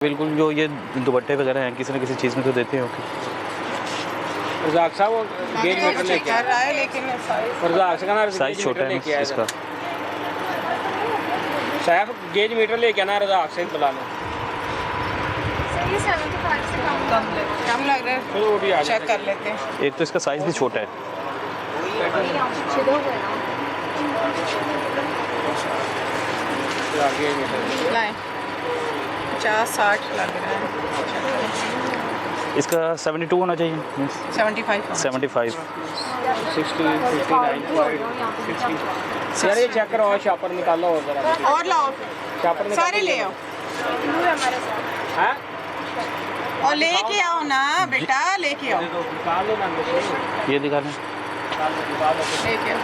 बिल्कुल, जो ये दुपट्टे वगैरह हैं किसी न किसी चीज़ में तो देते हो कि रज़ाक साहब वो गेज मीटर लेके आ रहा है, लेकिन रज़ाक साहब साइज़ छोटा है ना इसका। साहब गेज मीटर लेके आना रज़ाक से बुला लो। सही 75 से कम लग रहा है। चलो वो भी आ चेक कर लेते हैं। एक तो इसका साइज़ भी छोटा है। गेज मीटर लाएं 50-60 लग रहा है। इसका 72 होना चाहिए। 75 75 60 59 60 यार ये चेक करो शॉपर निकालो और जरा और लाओ, शॉपर सारे ले आओ हैं और लेके आओ ना बेटा, लेके आओ, निकाल लो ना ये दिखा लें। लेके आओ।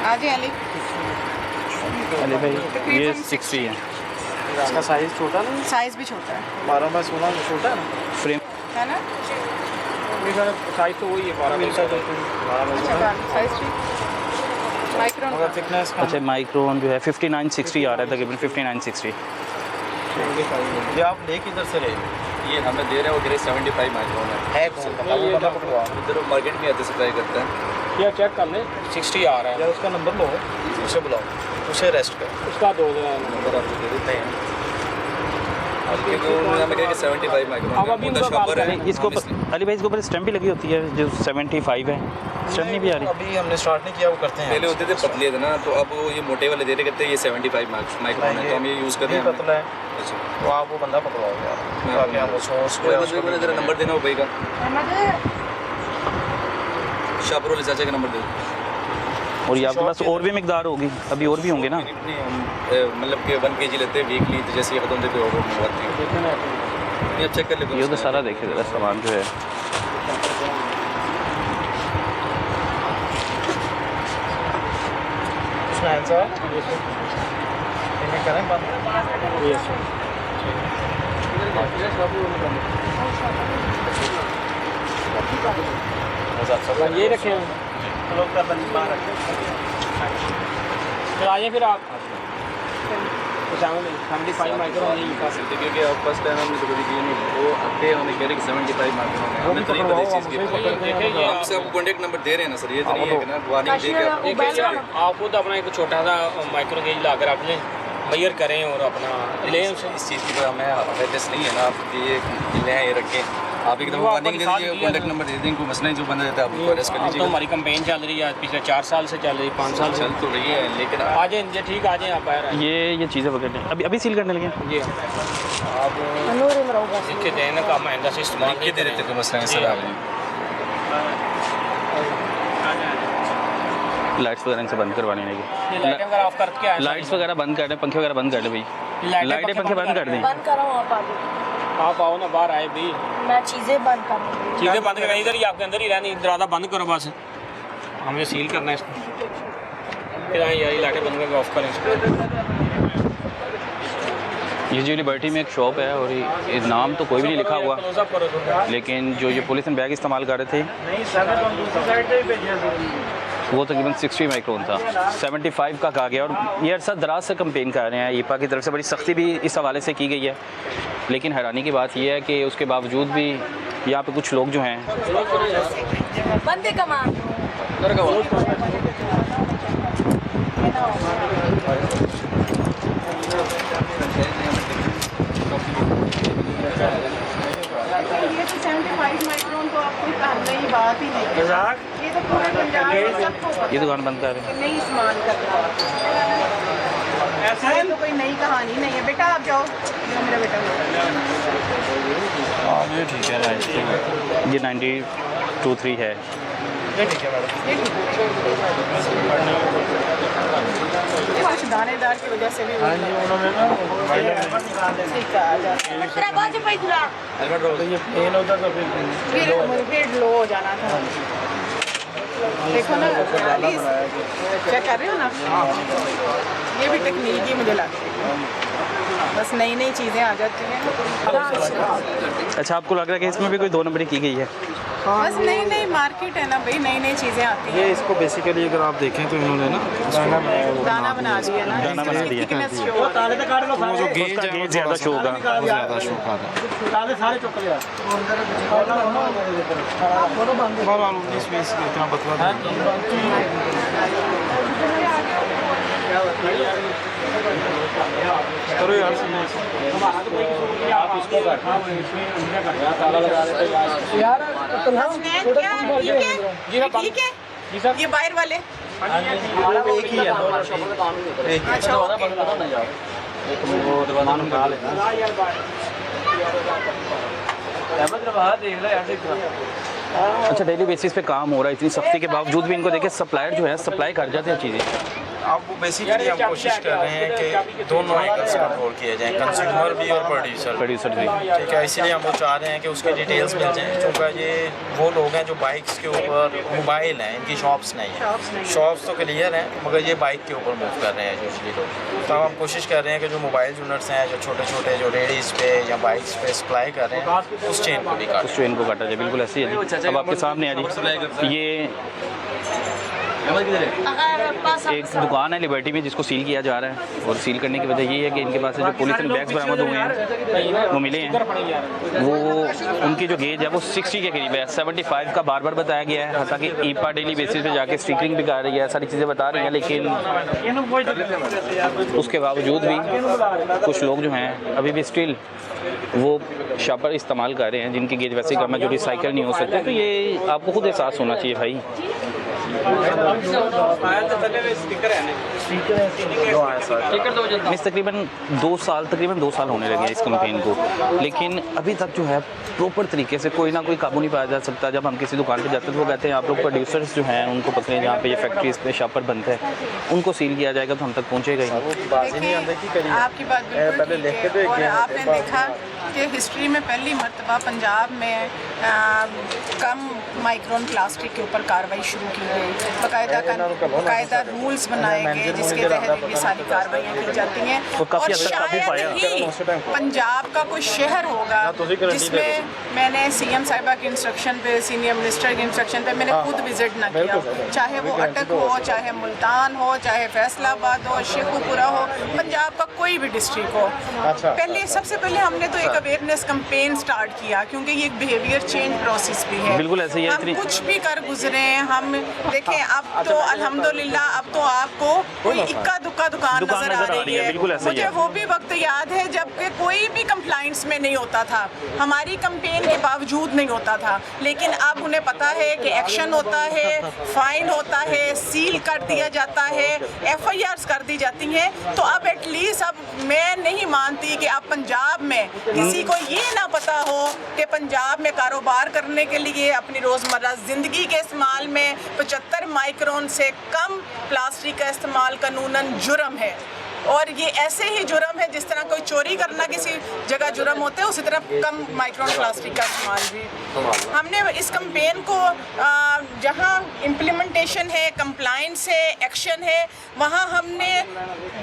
आ जाए अली। अली भाई ये 60 है। इसका साइज छोटा ना, साइज भी छोटा है 12x16 छोटा है ना फ्रेम है ना। मेरा साइज तो वही है 12x16 साइज ठीक माइक्रोन मगर थिकनेस अच्छा माइक्रोन जो है 5960 आ रहा है तकरीबन 5960। ये आप ले किधर से रहे ये हमें दे रहे हैं वो ग्रे 75 माइक्रोन है कौन सा वो बंदा पकड़वा इधर मार्केट में आते सप्लाई करते हैं। ये चेक कर ले 60 आ रहा है यार उसका नंबर लो, उसे बुलाओ, उसे रेस्ट कर उसका दो नंबर आपको दे देते हैं। आपके को हमें कह के 75 माइक्रोन अब अभी उनका शॉपर है इसको अली भाई इसके ऊपर स्टैम्प भी लगी होती है जो 75 है, स्टैम्प नहीं भी आ रही। अभी हमने स्टार्ट नहीं किया, वो करते हैं। पहले होते थे पतले थे ना, तो अब वो ये मोटे वाले दे रहे कहते हैं ये 75 माइक्रोन है, तो हम ये यूज़ कर रहे हैं। पतला है तो आप वो बंदा पकड़वाओ यार ताकि हम उसको जरा नंबर देना वो भाई का, शॉपर वाले चाचा का नंबर दे। और ये आपके पास और भी मिकदार होगी, अभी और भी होंगे ना। मतलब कि 1 kg लेते हैं वीकली, तो जैसे ये खत्म देते हो वो मंगवाते हैं। ये आप चेक कर लेते ये तो सारा देखिए ज़रा सामान जो है उसमें आंसर इन्हें करें बंद यस ये रखें लोग का बंद बाहर रखें। फिर आइए फिर आप 75 माइक्रोन नहीं का सकते क्योंकि अब फर्स्ट टाइम हमने तो कभी किया नहीं, वो आते हमें कह रहे कि 75 माइक्रोन है, हमें तो नहीं पता इस चीज़ की। हमसे आपको कॉन्टैक्ट नंबर दे रहे हैं ना सर, ये तो नहीं है कि ना वार्निंग दे के आप खुद अपना एक छोटा सा माइक्रो गेज ला कर आप लें, मेजर करें और अपना लें उसे। इस चीज़ की कोई हमें अवेयरनेस नहीं है ना, आप ये ले ये रखें, आप एकदम वार्निंग दे दीजिए, कॉन्टैक्ट नंबर दे देंगे, कोई मसला नहीं, जो बंदा देता है आप उसको अरेस्ट कर तो लीजिए। हमारी कंपेन चल रही है पिछले 4 साल से, चल रही 5 साल से चल तो रही है, लेकिन आ जाए ठीक आ जाए आप बाहर आइए। ये चीज़ें वगैरह अभी सील करने लगे। जी आप लिख दें ना काम आएगा से इस्तेमाल लिख के दे देते, कोई मसला नहीं सर। आप लाइट्स वगैरह इनसे बंद करवानी है ये लाइटें अगर ऑफ करके आए लाइट्स वगैरह बंद कर दें, पंखे वगैरह बंद कर दें भाई, लाइटें पंखे बंद कर दें। बंद करो आप आगे, आप आओ ना बाहर आए भी, मैं चीज़ें बंद करूँगी। चीज़ें बंद करें, इधर ही आपके अंदर ही रहनी, दरवाज़ा बंद करो बस, हमें सील करना है इसको। फिर आए यार लाइटें बंद करके ऑफ करें इसको। ये जो लिबर्टी में एक शॉप है और ये नाम तो कोई भी नहीं लिखा हुआ, लेकिन जो ये पुलिस बैग इस्तेमाल कर रहे थे वो तकरीबन 60 माइक्रोन था, 75 का कहा गया। और ये अरसा दराज से कंपेन कर रहे हैं, ईपा की तरफ से बड़ी सख्ती भी इस हवाले से की गई है, लेकिन हैरानी की बात यह है कि उसके बावजूद भी यहाँ पे कुछ लोग जो हैं बंदे कमान ये तो 75 माइक्रोन तो आपको करने की बात ही नहीं है। ये तो पूरे पंजाब में सबको पता ये दुकान बंद कर रहे हैं। है, नहीं इस्तेमाल करना ऐसा तो कोई नई कहानी नहीं है। बेटा आप जाओ, ये मेरा बेटा ये ठीक है, ये 92.3 है। कुछ दानेदार की वजह से भी ठीक है, आ जाता फिर लो हो जाना था। देखो ना चेक कर रहे हो ना। ये भी टेक्निक ही मुझे लगती है, बस नई नई चीज़ें आ जाती हैं। अच्छा, आपको लग रहा है कि इसमें भी कोई 2 नंबरी की गई है? बस नई नई मार्केट है ना भाई, नई नई चीज़ें आती हैं। ये इसको बेसिकली अगर आप देखें तो इन्होंने ना दाना बना दिया ना, दाना बना दिया। thickness show हो रही है। वो जो गेज उसका है गेज ज़्यादा शो होगा। वो ज़्यादा शो कर रहा है। बहरहाल 19-20 इतना बतला करो यार ठीक है, ये बाहर वाले एक ही है, अच्छा ओके। अच्छा, डेली बेसिस पे काम हो रहा है, इतनी सख्ती के बावजूद भी इनको देखिए सप्लायर जो है सप्लाई कर जाते हैं चीज़ें। अब वो बेसिकली हम कोशिश कर रहे हैं कि दोनों एंगल्स कंट्रोल किए जाएं, कंज्यूमर भी और प्रोड्यूसर भी। ठीक है, इसीलिए हम वो चाह रहे हैं कि उसकी डिटेल्स मिल जाएं, क्योंकि ये वो लोग हैं जो बाइक्स के ऊपर मोबाइल हैं, इनकी शॉप्स नहीं हैं। शॉप्स तो क्लियर हैं मगर ये बाइक के ऊपर मूव कर रहे हैं यूजली लोग। तो हम कोशिश कर रहे हैं कि जो मोबाइल यूनिट्स हैं, जो छोटे छोटे जो रेडीज़ पे या बाइक्स पे सप्लाई कर रहे हैं, उस चेन को भी काटें। उस ट्रेन को काटा जाए, बिल्कुल ऐसी है जी। अब आपके सामने आ जी, ये एक दुकान है लिबर्टी में जिसको सील किया जा रहा है, और सील करने की वजह ये है कि इनके पास से जो पॉलीथिन बैग्स बरामद हुए हैं वो मिले हैं, वो उनकी जो गेज है वो 60 के करीब है। 75 का बार बार बताया गया है, हालांकि ईपा डेली बेसिस पे जाके स्टिकरिंग भी कर रही है, सारी चीज़ें बता रही हैं, लेकिन उसके बावजूद भी कुछ लोग जो हैं अभी भी स्टिल वो शापर इस्तेमाल कर रहे हैं जिनकी गेज वैसे कम है, जो रिसाइकल नहीं हो सकते। तो ये आपको खुद एहसास होना चाहिए भाई। तकरीबन 2 साल होने लगे हैं इस कंपेन को, लेकिन अभी तक जो है प्रॉपर तरीके से कोई ना कोई काबू नहीं पाया जा सकता। जब हम किसी दुकान पे जाते हैं तो वो कहते हैं आप लोग प्रोड्यूसर्स जो हैं उनको पकड़ें, जहाँ पे ये फैक्ट्रीज पे शापर बनता है उनको सील किया जाएगा तो हम तक पहुँचेगा ही। देखिए, आपकी बात बिल्कुल ठीक है, और आपने देखा कि हिस्ट्री में पहली मरतबा पंजाब में कम माइक्रोन प्लास्टिक के ऊपर कार्रवाई शुरू की गई, बाकायदा रूल्स बनाए गए जिसके तहत ये सारी कार्रवाइयाँ की जाती हैं। और शायद ही पंजाब का कोई शहर होगा जिसमें मैंने CM साहिबा के इंस्ट्रक्शन पे, सीनियर मिनिस्टर के इंस्ट्रक्शन पे मैंने खुद विजिट ना किया, चाहे वो अटक हो, चाहे मुल्तान हो, चाहे फैसलाबाद हो, शेखुपुरा हो, पंजाब का कोई भी डिस्ट्रिक्ट हो। सबसे पहले हमने तो एक अवेयरनेस कैंपेन स्टार्ट किया, क्योंकि ये एक बिहेवियर चेंज प्रोसेस भी है। बिल्कुल ऐसे ही है। हम कुछ भी कर गुजरे, हम देखें अब तो अल्हम्दुलिल्लाह अब तो आपको कोई इक्का दुक्का दुकान नजर आ रही है। बिल्कुल ऐसे ही मुझे है। वो भी वक्त याद है जब कि कोई भी कंप्लाइंट्स में नहीं होता था, हमारी कैंपेन के बावजूद नहीं होता था, लेकिन अब उन्हें पता है कि एक्शन होता है, फाइन होता है, सील कर दिया जाता है, FIRs कर दी जाती हैं। तो अब एटलीस्ट अब मैं नहीं मानती कि अब पंजाब में किसी को ये ना पता हो कि पंजाब में कारोबार करने के लिए अपनी रोज़मर्रा ज़िंदगी के इस्तेमाल में 75 माइक्रोन से कम प्लास्टिक का इस्तेमाल कानूनन जुर्म है। और ये ऐसे ही जुर्म है जिस तरह कोई चोरी करना किसी जगह जुर्म होते हैं, उसी तरह कम माइक्रोन प्लास्टिक का इस्तेमाल भी। हमने इस कैंपेन को जहाँ इम्प्लीमेंटेशन है, कंप्लायंस है, एक्शन है, वहाँ हमने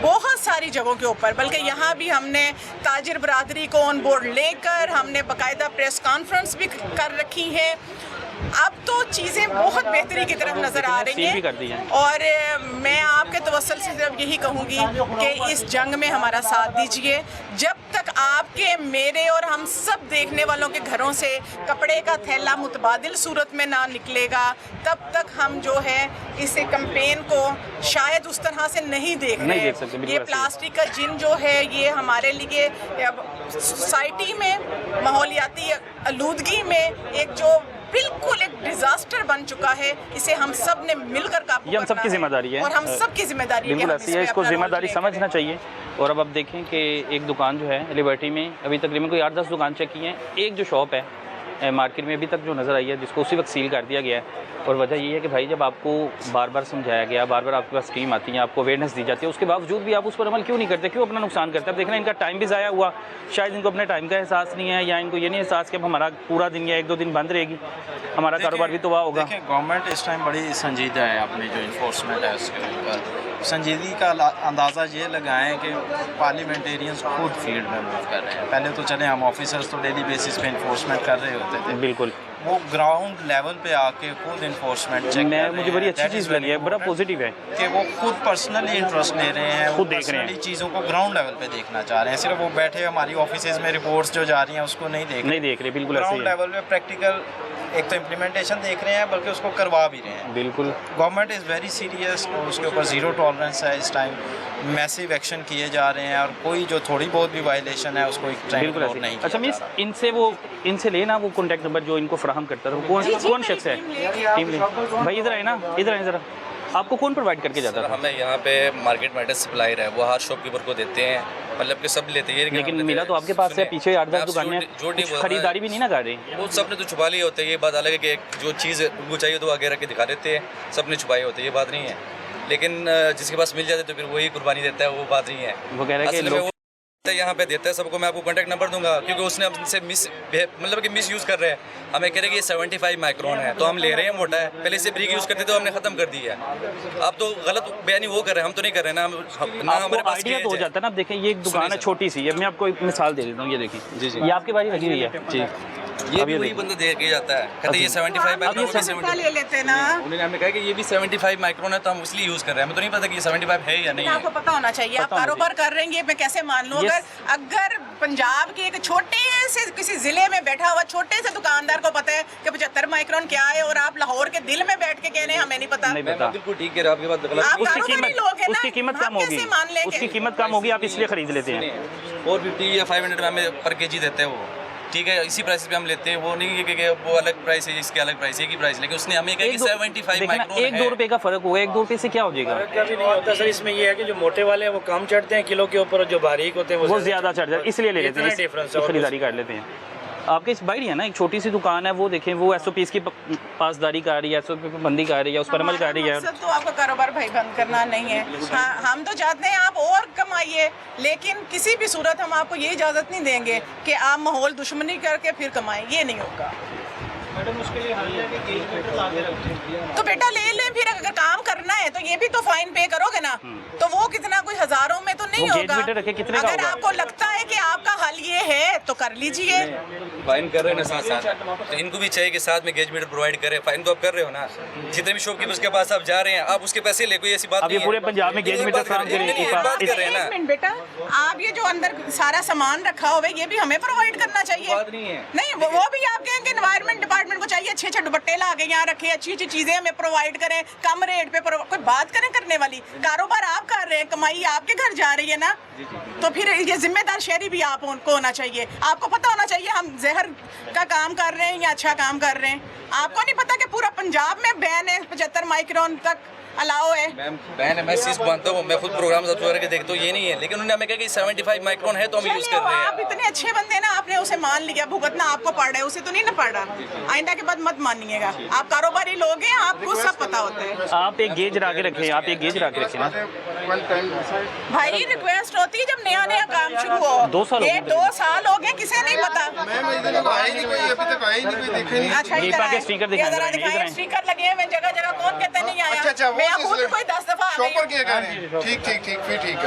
बहुत सारी जगहों के ऊपर, बल्कि यहाँ भी हमने ताजिर बरादरी को ऑन बोर्ड लेकर हमने बाकायदा प्रेस कॉन्फ्रेंस भी कर रखी है। अब तो चीज़ें बहुत बेहतरी की तरफ नज़र आ रही हैं, और मैं आपके तवस्सुल से सिर्फ यही कहूँगी कि इस जंग में हमारा साथ दीजिए। जब तक आपके, मेरे और हम सब देखने वालों के घरों से कपड़े का थैला मुतबादिल सूरत में ना निकलेगा, तब तक हम जो है इस कैंपेन को शायद उस तरह से नहीं देख रहे हैं। ये प्लास्टिक का जिन जो है ये हमारे लिए सोसाइटी में, माहौलियाती आलूदगी में एक जो बिल्कुल एक डिजास्टर बन चुका है, इसे हम सब ने मिलकर काबू ये हम सबकी जिम्मेदारी है, और हम सबकी जिम्मेदारी बिल्कुल ऐसी है, इसको जिम्मेदारी समझना चाहिए। और अब देखें कि एक दुकान जो है लिबर्टी में अभी तकरीबन कोई 8-10 दुकान चेक की हैं, एक जो शॉप है मार्केट में अभी तक जो नज़र आई है जिसको उसी वक्त सील कर दिया गया है। और वजह ये है कि भाई जब आपको बार बार समझाया गया, बार बार आपके पास टीम आती है, आपको अवेयरनेस दी जाती है, उसके बावजूद भी आप उस पर अमल क्यों नहीं करते, क्यों अपना नुकसान करते हैं? अब देखना इनका टाइम भी ज़ाया हुआ, शायद इनको अपने टाइम का एहसास नहीं है, या इनको ये नहीं एहसास कि अब हमारा पूरा दिन या 1-2 दिन बंद रहेगी, हमारा कारोबार भी तबाह होगा। देखिए, गवर्नमेंट इस टाइम बड़ी संजीदा है अपनी जो इन्फोर्समेंट है उसके लेकर। संजीदगी का अंदाज़ा ये लगाएं कि पार्लियामेंटेरियंस खुद फील्ड में मूव कर रहे हैं। पहले तो चले हम ऑफिसर्स तो डेली बेसिस पे इन्फोर्समेंट कर रहे होते थे, बिल्कुल वो ग्राउंड लेवल पे आके खुद इन्फोर्समेंट चेक मैं मुझे बड़ी अच्छी चीज़ लगी है, बड़ा पॉजिटिव है कि वो खुद पर्सनली इंटरेस्ट ले रहे हैं, खुद देख रहे हैं, चीज़ों को ग्राउंड लेवल पे देखना चाह रहे हैं। सिर्फ वो बैठे हमारी ऑफिसेज में रिपोर्ट्स जो जा रही हैं उसको नहीं देख रहे, बिल्कुल ऐसे ही ग्राउंड लेवल पे प्रैक्टिकल एक तो इम्प्लीमेंटेशन देख रहे हैं बल्कि उसको करवा भी रहे हैं। बिल्कुल गवर्नमेंट इज़ वेरी सीरियस और उसके ऊपर ज़ीरो टॉलरेंस है इस टाइम, मैसिव एक्शन किए जा रहे हैं और कोई जो थोड़ी बहुत भी वायलेशन है उसको एक बिल्कुल ऐसे नहीं। अच्छा मिस, इनसे लेना वो कॉन्टैक्ट नंबर जो इनको फराहम करता था, कौन शख्स है? टीम लीड भाई इधर आए ना, इधर आए ज़रा। आपको कौन प्रोवाइड करके जाता था? हमें यहाँ पे मार्केट में सप्लायर है, वो हर शॉपकीपर को देते हैं, मतलब कि सब लेते हैं। लेकिन मिला तो आपके पास से पीछे 8-10 दुकानें, खरीदारी भी नहीं ना कर रही। वो सब ने तो छुपा लिए होते हैं, ये बात अलग है कि जो चीज़ उनको चाहिए तो आगे रख के दिखा देते हैं, सब ने छुपाए होते हैं, ये बात नहीं है। लेकिन जिसके पास मिल जाते तो फिर वही कुर्बानी देता है, वो बात नहीं है। वो कह रहे हैं कि लोग यहाँ पे देता है सबको, मैं आपको कॉन्टैक्ट नंबर दूंगा क्योंकि उसने हमसे मतलब कि मिस यूज़ कर रहे हैं। हमें कह रहे हैं कि ये 75 माइक्रोन है तो हम ले रहे हैं, मोटा है। पहले से ब्रिक यूज़ करते तो हमने ख़त्म कर दिया है। अब तो गलत बयानी वो कर रहे हैं, हम तो नहीं कर रहे ना हमारे पास आइडिया तो हो जाता है ना। अब देखें ये एक दुकान है छोटी सी, मैं आपको एक मिसाल दे देता हूँ, ये देखिए जी ये आपके बारी लगी हुई है जी, ये भी वही बंदा दे के जाता है, कहते हैं ये 75 माइक्रोन ले लेते ना। उन्होंने हमें कहा कि ये भी 75 माइक्रोन है तो हम इसलिए यूज़ कर रहे हैं, हमें तो नहीं पता कि ये 75 है या नहीं है। आपको पता होना चाहिए, आप कारोबार कर रहे हैं, ये मैं कैसे मान लूँ? अगर पंजाब के एक छोटे से किसी जिले में बैठा हुआ छोटे से दुकानदार को पता है कि 75 माइक्रोन क्या है और आप लाहौर के दिल में बैठ के कह रहे हैं हमें नहीं पता। बिल्कुल ठीक है, आपकी बात गलत। उसकी कीमत कम होगी, उसकी कीमत कम होगी, आप इसलिए खरीद लेते हैं। 450 या 500 में हमें पर केजी देते हैं वो, ठीक है, इसी प्राइस पे हम लेते हैं। वो नहीं है कि वो अलग प्राइस है, इसके अलग प्राइस है, एक ही प्राइस, लेकिन उसने हमें कहा कि 75 माइक्रोन है। 1-2 रुपए का फर्क होगा, 1-2 रुपए से क्या हो जाएगा? फर्क कभी नहीं होता सर। इसमें ये है कि जो मोटे वाले हैं वो कम चढ़ते हैं किलो के ऊपर, और जो बारीक होते हैं वो ज़्यादा चढ़ जाते हैं, इसलिए ले लेते हैं, डिफरेंस खरीदारी कर लेते हैं। आपके इस बाइट है ना, एक छोटी सी दुकान है, वो देखें वो SOPs की पासदारी कर रही है, SOP पे बंदी कर रही है, उस पर अमल कर रही है। मकसद तो आपका कारोबार भाई बंद करना नहीं है। हाँ, हम तो चाहते हैं आप और कमाइए, लेकिन किसी भी सूरत हम आपको ये इजाज़त नहीं देंगे कि आप माहौल दुश्मनी करके फिर कमाएं, ये नहीं होगा। तो बेटा ले लें, फिर अगर काम करना है तो ये भी तो फाइन पे करोगे ना, तो वो कितना कोई हजारों में तो नहीं होगा। अगर आपको लगता है कि आपका हल ये है तो कर लीजिए। फाइन कर रहे हैं ना साथ साथ, तो इनको भी चाहिए कि साथ में गेज मीटर प्रोवाइड करें। फाइन तो आप कर रहे हो ना, जितने भी शॉपकीपर्स के पास आप जा रहे हैं आप उसके पैसे ले, कोई ऐसी बात नहीं है। पूरे पंजाब में गेज मीटर काम कर रहे हैं ना। एक मिनट बेटा, आप ये जो अंदर सारा सामान रखा हुआ है ये भी हमें प्रोवाइड करना चाहिए। बात नहीं है, नहीं वो भी आप कहेंगे एनवायरमेंट डिपार्टमेंट को चाहिए अच्छे दुपट्टे ला के यहाँ रखे, अच्छी अच्छी चीजें हमें प्रोवाइड करें, कम रेट पे कोई बात करें करने वाली। कारोबार आप कर रहे हैं, कमाई आपके घर जा रही है ना, तो फिर ये जिम्मेदार शहरी भी आप उनको होना चाहिए। आपको पता होना चाहिए हम जहर का काम कर रहे हैं या अच्छा काम कर रहे हैं। आपको नहीं पता कि पूरा पंजाब में बैन है, 75 माइक्रोन तक अलाउ है। मैम मैं चीज़ मानता हूँ, मैं खुद प्रोग्राम वगैरह के देखता हूँ, ये नहीं है, लेकिन उन्होंने हमें कहा कि 75 माइक्रोन है तो हम यूज़ कर रहे हैं। आप इतने अच्छे बंदे ना, आपने उसे मान लिया, भुगतना आपको पड़ रहा है, उसे तो नहीं ना पड़ रहा। आइंदा के बाद मत मानिएगा, आप कारोबारी लोग हैं, आपको सब पता होता है। आप एक गेज ला के रखें, आप एक गेज ला के रखें ना भाई। रिक्वेस्ट होती है जब नया नया काम शुरू हो। 2 साल हो गए, 2 साल हो गए, किसे नहीं पता। अच्छा दीपा के स्टिकर दिखाएं, स्टिकर लगे हैं जगह जगह, कौन कहते नहीं आया। मैं खुद कोई 10 दफा शॉपर किया करें। ठीक फिर ठीक है।